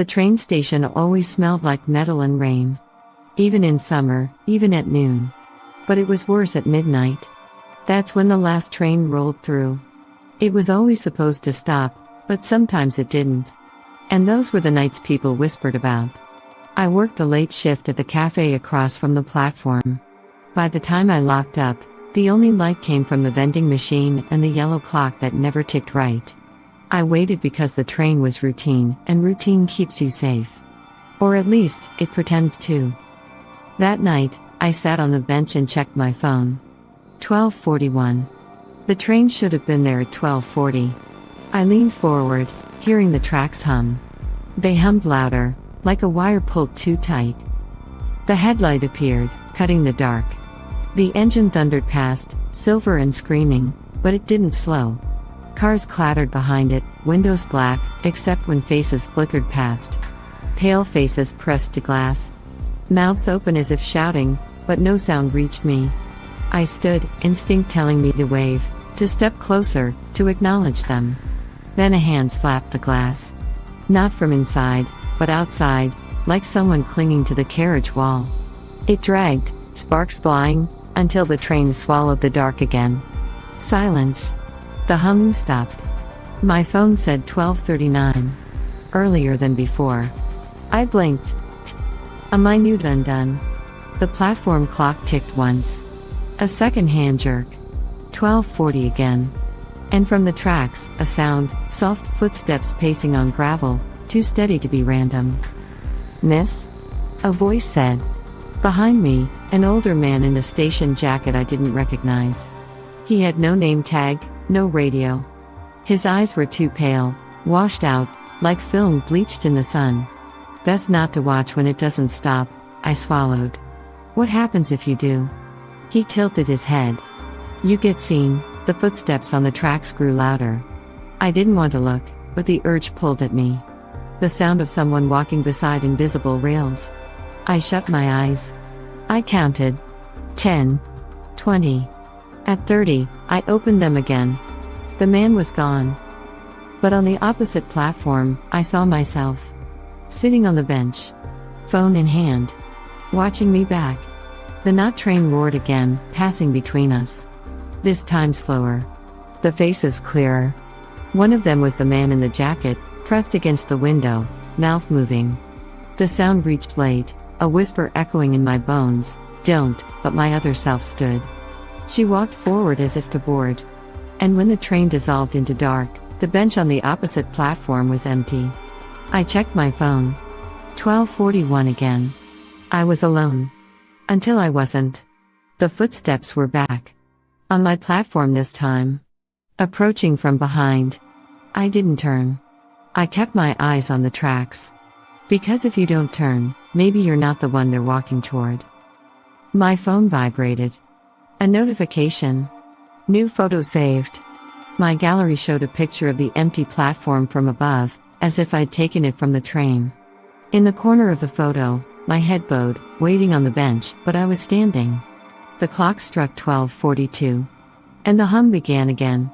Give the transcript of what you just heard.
The train station always smelled like metal and rain. Even in summer, even at noon. But it was worse at midnight. That's when the last train rolled through. It was always supposed to stop, but sometimes it didn't. And those were the nights people whispered about. I worked the late shift at the cafe across from the platform. By the time I locked up, the only light came from the vending machine and the yellow clock that never ticked right. I waited because the train was routine, and routine keeps you safe. Or at least, it pretends to. That night, I sat on the bench and checked my phone. 12:41. The train should have been there at 12:40. I leaned forward, hearing the tracks hum. They hummed louder, like a wire pulled too tight. The headlight appeared, cutting the dark. The engine thundered past, silver and screaming, but it didn't slow. Cars clattered behind it, windows black, except when faces flickered past. Pale faces pressed to glass. Mouths open as if shouting, but no sound reached me. I stood, instinct telling me to wave, to step closer, to acknowledge them. Then a hand slapped the glass. Not from inside, but outside, like someone clinging to the carriage wall. It dragged, sparks flying, until the train swallowed the dark again. Silence. The humming stopped. My phone said 12:39. Earlier than before. I blinked. A minute undone. The platform clock ticked once. A second hand jerk. 12:40 again. And from the tracks, a sound, soft footsteps pacing on gravel, too steady to be random. "Miss?" a voice said. Behind me, an older man in a station jacket I didn't recognize. He had no name tag, no radio. His eyes were too pale, washed out, like film bleached in the sun. Best not to watch when it doesn't stop, I swallowed. What happens if you do? He tilted his head. You get seen. The footsteps on the tracks grew louder. I didn't want to look, but the urge pulled at me. The sound of someone walking beside invisible rails. I shut my eyes. I counted. 10. 20. At 30, I opened them again. The man was gone. But on the opposite platform, I saw myself. Sitting on the bench. Phone in hand. Watching me back. The not train roared again, passing between us. This time slower. The faces clearer. One of them was the man in the jacket, pressed against the window, mouth moving. The sound reached late, a whisper echoing in my bones, "Don't," but my other self stood. She walked forward as if to board. And when the train dissolved into dark, the bench on the opposite platform was empty. I checked my phone. 12:41 again. I was alone. Until I wasn't. The footsteps were back. On my platform this time. Approaching from behind. I didn't turn. I kept my eyes on the tracks. Because if you don't turn, maybe you're not the one they're walking toward. My phone vibrated. A notification. New photo saved. My gallery showed a picture of the empty platform from above, as if I'd taken it from the train. In the corner of the photo, my head bowed, waiting on the bench, but I was standing. The clock struck 12:42. And the hum began again,